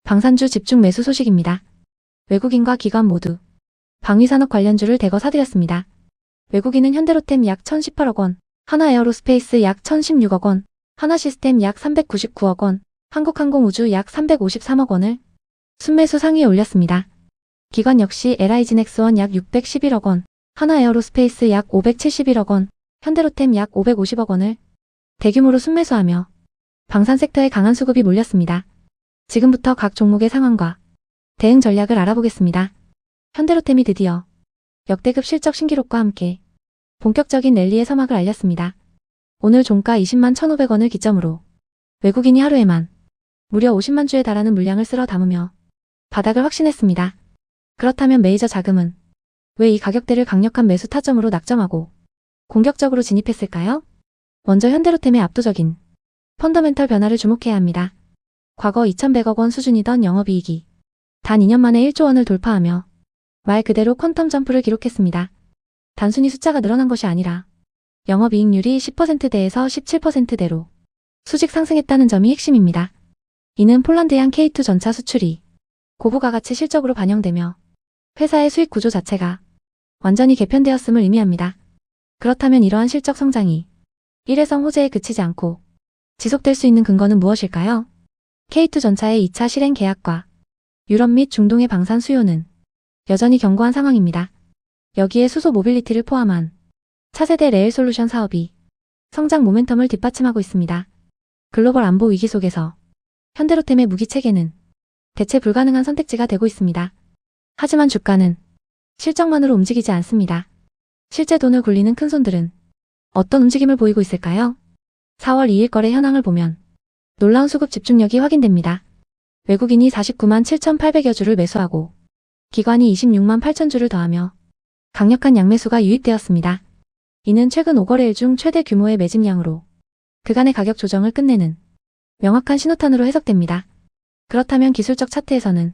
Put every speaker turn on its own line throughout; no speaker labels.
방산주 집중 매수 소식입니다. 외국인과 기관 모두 방위산업 관련주를 대거 사들였습니다. 외국인은 현대로템 약 1,018억 원, 하나에어로스페이스 약 1,016억 원, 하나시스템 약 399억 원, 한국항공우주 약 353억 원을 순매수 상위에 올렸습니다. 기관 역시 LI진엑스원 약 611억 원, 하나에어로스페이스 약 571억 원, 현대로템 약 550억 원을 대규모로 순매수하며 방산 섹터에 강한 수급이 몰렸습니다. 지금부터 각 종목의 상황과 대응 전략을 알아보겠습니다. 현대로템이 드디어 역대급 실적 신기록과 함께 본격적인 랠리의 서막을 알렸습니다. 오늘 종가 20만 1,500원을 기점으로 외국인이 하루에만 무려 50만 주에 달하는 물량을 쓸어 담으며 바닥을 확신했습니다. 그렇다면 메이저 자금은 왜 이 가격대를 강력한 매수 타점으로 낙점하고 공격적으로 진입했을까요? 먼저 현대로템의 압도적인 펀더멘털 변화를 주목해야 합니다. 과거 2,100억 원 수준이던 영업이익이 단 2년 만에 1조 원을 돌파하며 말 그대로 퀀텀 점프를 기록했습니다. 단순히 숫자가 늘어난 것이 아니라 영업이익률이 10%대에서 17%대로 수직 상승했다는 점이 핵심입니다. 이는 폴란드양 K2 전차 수출이 고부가가치 실적으로 반영되며 회사의 수익 구조 자체가 완전히 개편되었음을 의미합니다. 그렇다면 이러한 실적 성장이 일회성 호재에 그치지 않고 지속될 수 있는 근거는 무엇일까요? K2 전차의 2차 실행 계약과 유럽 및 중동의 방산 수요는 여전히 견고한 상황입니다. 여기에 수소 모빌리티를 포함한 차세대 레일 솔루션 사업이 성장 모멘텀을 뒷받침하고 있습니다. 글로벌 안보 위기 속에서 현대로템의 무기 체계는 대체 불가능한 선택지가 되고 있습니다. 하지만 주가는 실적만으로 움직이지 않습니다. 실제 돈을 굴리는 큰손들은 어떤 움직임을 보이고 있을까요? 4월 2일 거래 현황을 보면 놀라운 수급 집중력이 확인됩니다. 외국인이 49만 7,800여 주를 매수하고 기관이 26만 8천 주를 더하며 강력한 양매수가 유입되었습니다. 이는 최근 5거래일 중 최대 규모의 매집량으로 그간의 가격 조정을 끝내는 명확한 신호탄으로 해석됩니다. 그렇다면 기술적 차트에서는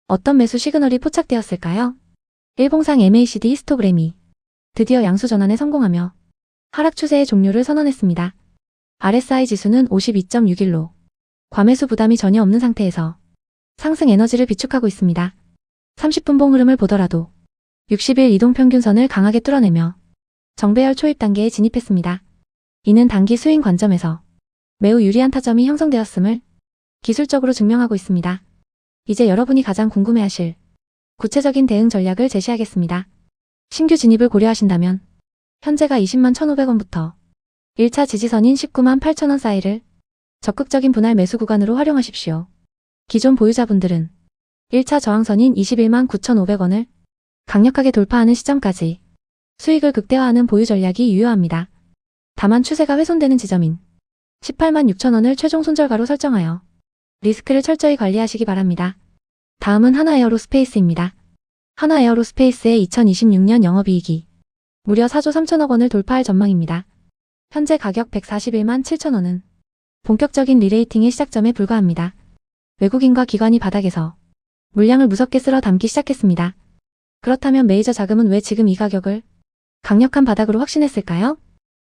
어떤 매수 시그널이 포착되었을까요? 일봉상 MACD 히스토그램이 드디어 양수 전환에 성공하며 하락 추세의 종료를 선언했습니다. RSI 지수는 52.61로 과매수 부담이 전혀 없는 상태에서 상승 에너지를 비축하고 있습니다. 30분봉 흐름을 보더라도 60일 이동평균선을 강하게 뚫어내며 정배열 초입 단계에 진입했습니다. 이는 단기 스윙 관점에서 매우 유리한 타점이 형성되었음을 기술적으로 증명하고 있습니다. 이제 여러분이 가장 궁금해하실 구체적인 대응 전략을 제시하겠습니다. 신규 진입을 고려하신다면 현재가 20만 1,500원부터 1차 지지선인 19만 8천원 사이를 적극적인 분할 매수 구간으로 활용하십시오. 기존 보유자분들은 1차 저항선인 21만 9,500원을 강력하게 돌파하는 시점까지 수익을 극대화하는 보유 전략이 유효합니다. 다만 추세가 훼손되는 지점인 18만 6천원을 최종 손절가로 설정하여 리스크를 철저히 관리하시기 바랍니다. 다음은 하나에어로스페이스입니다. 하나에어로스페이스의 2026년 영업이익이 무려 4조 3천억 원을 돌파할 전망입니다. 현재 가격 141만 7천원은 본격적인 리레이팅의 시작점에 불과합니다. 외국인과 기관이 바닥에서 물량을 무섭게 쓸어 담기 시작했습니다. 그렇다면 메이저 자금은 왜 지금 이 가격을 강력한 바닥으로 확신했을까요?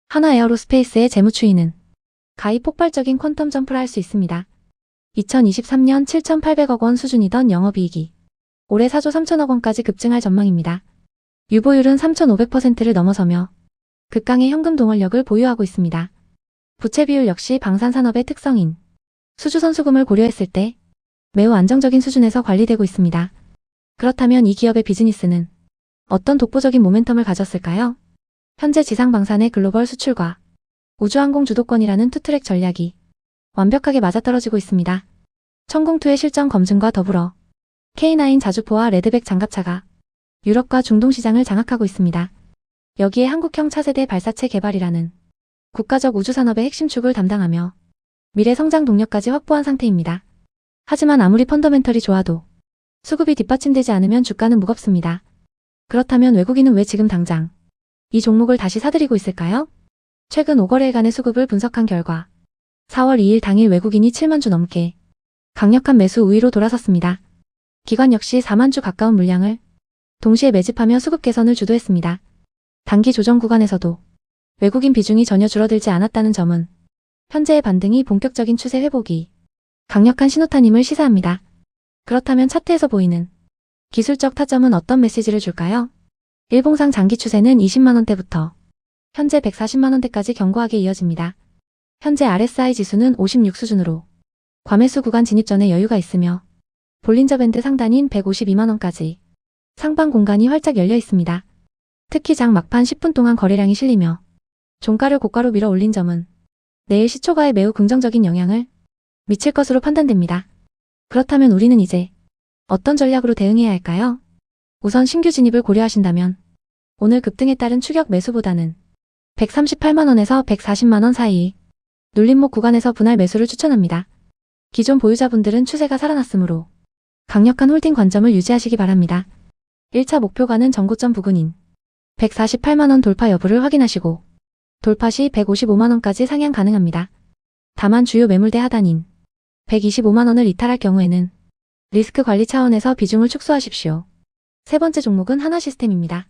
하나에어로스페이스의 재무추이는 가히 폭발적인 퀀텀 점프를 할 수 있습니다. 2023년 7,800억 원 수준이던 영업이익이 올해 4조 3천억 원까지 급증할 전망입니다. 유보율은 3,500%를 넘어서며 극강의 현금 동원력을 보유하고 있습니다. 부채 비율 역시 방산산업의 특성인 수주선수금을 고려했을 때 매우 안정적인 수준에서 관리되고 있습니다. 그렇다면 이 기업의 비즈니스는 어떤 독보적인 모멘텀을 가졌을까요? 현재 지상방산의 글로벌 수출과 우주항공 주도권이라는 투트랙 전략이 완벽하게 맞아떨어지고 있습니다. 천공투의 실전 검증과 더불어 K9 자주포와 레드백 장갑차가 유럽과 중동 시장을 장악하고 있습니다. 여기에 한국형 차세대 발사체 개발이라는 국가적 우주산업의 핵심 축을 담당하며 미래 성장 동력까지 확보한 상태입니다. 하지만 아무리 펀더멘털이 좋아도 수급이 뒷받침되지 않으면 주가는 무겁습니다. 그렇다면 외국인은 왜 지금 당장 이 종목을 다시 사들이고 있을까요? 최근 5거래일간의 수급을 분석한 결과 4월 2일 당일 외국인이 7만 주 넘게 강력한 매수 우위로 돌아섰습니다. 기관 역시 4만 주 가까운 물량을 동시에 매집하며 수급 개선을 주도했습니다. 단기 조정 구간에서도 외국인 비중이 전혀 줄어들지 않았다는 점은 현재의 반등이 본격적인 추세 회복이 강력한 신호탄임을 시사합니다. 그렇다면 차트에서 보이는 기술적 타점은 어떤 메시지를 줄까요? 일봉상 장기 추세는 20만원대부터 현재 140만원대까지 견고하게 이어집니다. 현재 RSI 지수는 56 수준으로 과매수 구간 진입 전에 여유가 있으며 볼린저 밴드 상단인 152만원까지 상방 공간이 활짝 열려 있습니다. 특히 장 막판 10분 동안 거래량이 실리며 종가를 고가로 밀어 올린 점은 내일 시초가에 매우 긍정적인 영향을 미칠 것으로 판단됩니다. 그렇다면 우리는 이제 어떤 전략으로 대응해야 할까요? 우선 신규 진입을 고려하신다면 오늘 급등에 따른 추격 매수보다는 138만원에서 140만원 사이 눌림목 구간에서 분할 매수를 추천합니다. 기존 보유자분들은 추세가 살아났으므로 강력한 홀딩 관점을 유지하시기 바랍니다. 1차 목표가는 전고점 부근인 148만원 돌파 여부를 확인하시고 돌파 시 155만원까지 상향 가능합니다. 다만 주요 매물대 하단인 125만원을 이탈할 경우에는 리스크 관리 차원에서 비중을 축소하십시오. 세 번째 종목은 하나시스템입니다.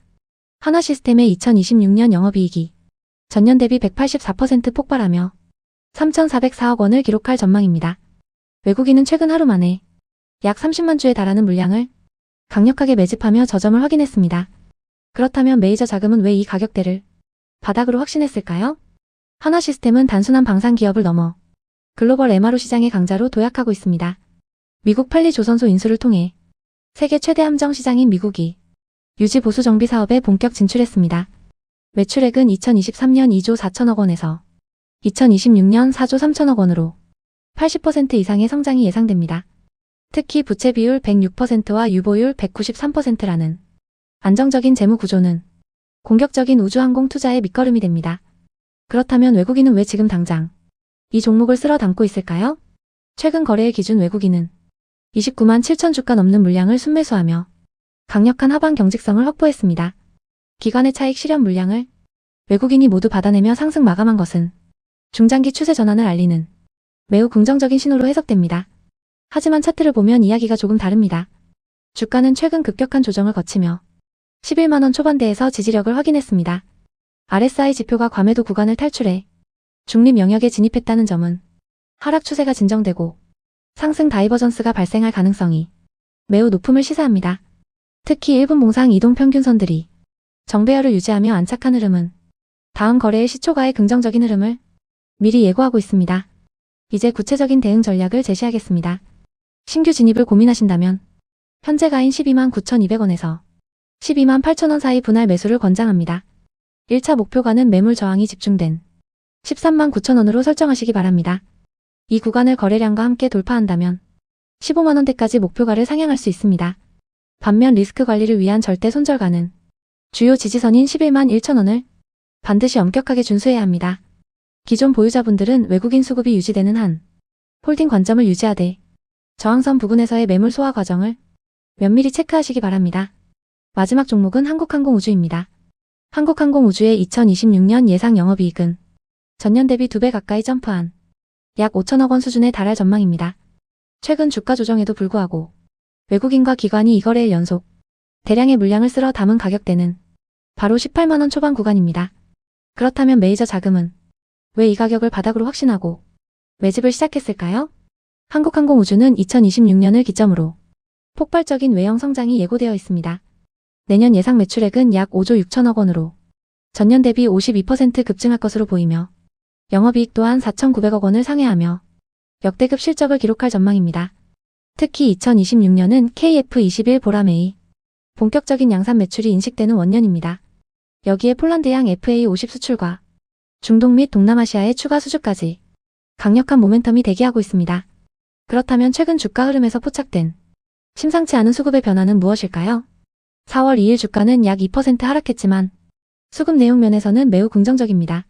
하나시스템의 2026년 영업이익이 전년 대비 184% 폭발하며 3,404억 원을 기록할 전망입니다. 외국인은 최근 하루 만에 약 30만 주에 달하는 물량을 강력하게 매집하며 저점을 확인했습니다. 그렇다면 메이저 자금은 왜 이 가격대를 바닥으로 확신했을까요? 하나시스템은 단순한 방산 기업을 넘어 글로벌 MRO 시장의 강자로 도약하고 있습니다. 미국 팔리 조선소 인수를 통해 세계 최대 함정 시장인 미국이 유지 보수 정비 사업에 본격 진출했습니다. 매출액은 2023년 2조 4천억 원에서 2026년 4조 3천억 원으로 80% 이상의 성장이 예상됩니다. 특히 부채 비율 106%와 유보율 193%라는 안정적인 재무 구조는 공격적인 우주항공 투자의 밑거름이 됩니다. 그렇다면 외국인은 왜 지금 당장 이 종목을 쓸어 담고 있을까요? 최근 거래일 기준 외국인은 29만 7천 주가 넘는 물량을 순매수하며 강력한 하방 경직성을 확보했습니다. 기관의 차익 실현 물량을 외국인이 모두 받아내며 상승 마감한 것은 중장기 추세 전환을 알리는 매우 긍정적인 신호로 해석됩니다. 하지만 차트를 보면 이야기가 조금 다릅니다. 주가는 최근 급격한 조정을 거치며 11만원 초반대에서 지지력을 확인했습니다. RSI 지표가 과매도 구간을 탈출해 중립 영역에 진입했다는 점은 하락 추세가 진정되고 상승 다이버전스가 발생할 가능성이 매우 높음을 시사합니다. 특히 1분 몽상 이동 평균선들이 정배열을 유지하며 안착한 흐름은 다음 거래의 시초가의 긍정적인 흐름을 미리 예고하고 있습니다. 이제 구체적인 대응 전략을 제시하겠습니다. 신규 진입을 고민하신다면 현재가인 12만 9,200원에서 12만 8천원 사이 분할 매수를 권장합니다. 1차 목표가는 매물 저항이 집중된 13만 9천원으로 설정하시기 바랍니다. 이 구간을 거래량과 함께 돌파한다면 15만원대까지 목표가를 상향할 수 있습니다. 반면 리스크 관리를 위한 절대 손절가는 주요 지지선인 11만 1천원을 반드시 엄격하게 준수해야 합니다. 기존 보유자분들은 외국인 수급이 유지되는 한 홀딩 관점을 유지하되 저항선 부근에서의 매물 소화 과정을 면밀히 체크하시기 바랍니다. 마지막 종목은 한국항공우주입니다. 한국항공우주의 2026년 예상 영업이익은 전년 대비 2배 가까이 점프한 약 5천억 원 수준에 달할 전망입니다. 최근 주가 조정에도 불구하고 외국인과 기관이 이거래일 연속 대량의 물량을 쓸어 담은 가격대는 바로 18만원 초반 구간입니다. 그렇다면 메이저 자금은 왜 이 가격을 바닥으로 확신하고 매집을 시작했을까요? 한국항공우주는 2026년을 기점으로 폭발적인 외형 성장이 예고되어 있습니다. 내년 예상 매출액은 약 5조 6천억 원으로 전년 대비 52% 급증할 것으로 보이며 영업이익 또한 4,900억 원을 상회하며 역대급 실적을 기록할 전망입니다. 특히 2026년은 KF21 보라매이 본격적인 양산 매출이 인식되는 원년입니다. 여기에 폴란드양 FA50 수출과 중동 및 동남아시아의 추가 수주까지 강력한 모멘텀이 대기하고 있습니다. 그렇다면 최근 주가 흐름에서 포착된 심상치 않은 수급의 변화는 무엇일까요? 4월 2일 주가는 약 2% 하락했지만 수급 내용 면에서는 매우 긍정적입니다.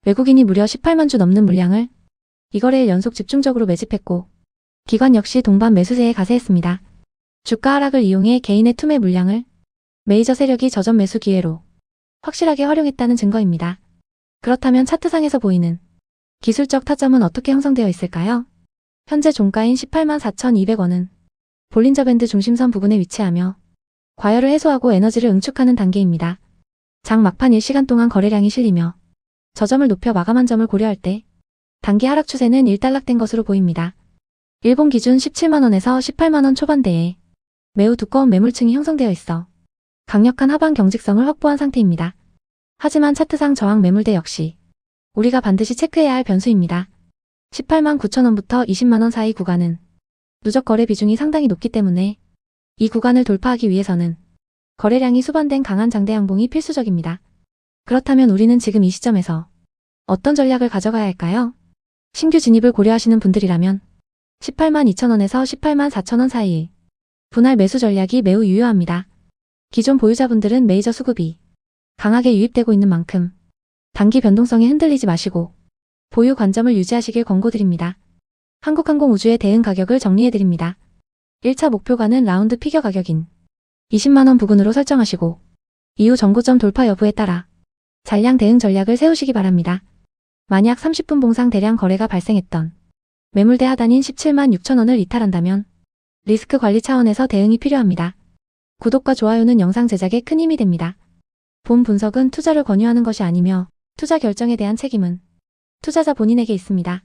외국인이 무려 18만 주 넘는 물량을 이거래일 연속 집중적으로 매집했고 기관 역시 동반 매수세에 가세했습니다. 주가 하락을 이용해 개인의 투매 물량을 메이저 세력이 저점 매수 기회로 확실하게 활용했다는 증거입니다. 그렇다면 차트상에서 보이는 기술적 타점은 어떻게 형성되어 있을까요? 현재 종가인 18만 4,200원은 볼린저 밴드 중심선 부근에 위치하며 과열을 해소하고 에너지를 응축하는 단계입니다. 장 막판 1시간 동안 거래량이 실리며 저점을 높여 마감한 점을 고려할 때 단기 하락 추세는 일단락된 것으로 보입니다. 일본 기준 17만원에서 18만원 초반대에 매우 두꺼운 매물층이 형성되어 있어 강력한 하방 경직성을 확보한 상태입니다. 하지만 차트상 저항 매물대 역시 우리가 반드시 체크해야 할 변수입니다. 18만 9천원부터 20만원 사이 구간은 누적 거래 비중이 상당히 높기 때문에 이 구간을 돌파하기 위해서는 거래량이 수반된 강한 장대 양봉이 필수적입니다. 그렇다면 우리는 지금 이 시점에서 어떤 전략을 가져가야 할까요? 신규 진입을 고려하시는 분들이라면 18만 2천원에서 18만 4천원 사이 분할 매수 전략이 매우 유효합니다. 기존 보유자분들은 메이저 수급이 강하게 유입되고 있는 만큼 단기 변동성에 흔들리지 마시고 보유 관점을 유지하시길 권고드립니다. 한국항공우주의 대응 가격을 정리해드립니다. 1차 목표가는 라운드 피겨 가격인 20만원 부근으로 설정하시고 이후 정고점 돌파 여부에 따라 잔량 대응 전략을 세우시기 바랍니다. 만약 30분 봉상 대량 거래가 발생했던 매물대 하단인 17만 6천원을 이탈한다면 리스크 관리 차원에서 대응이 필요합니다. 구독과 좋아요는 영상 제작에 큰 힘이 됩니다. 본 분석은 투자를 권유하는 것이 아니며 투자 결정에 대한 책임은 투자자 본인에게 있습니다.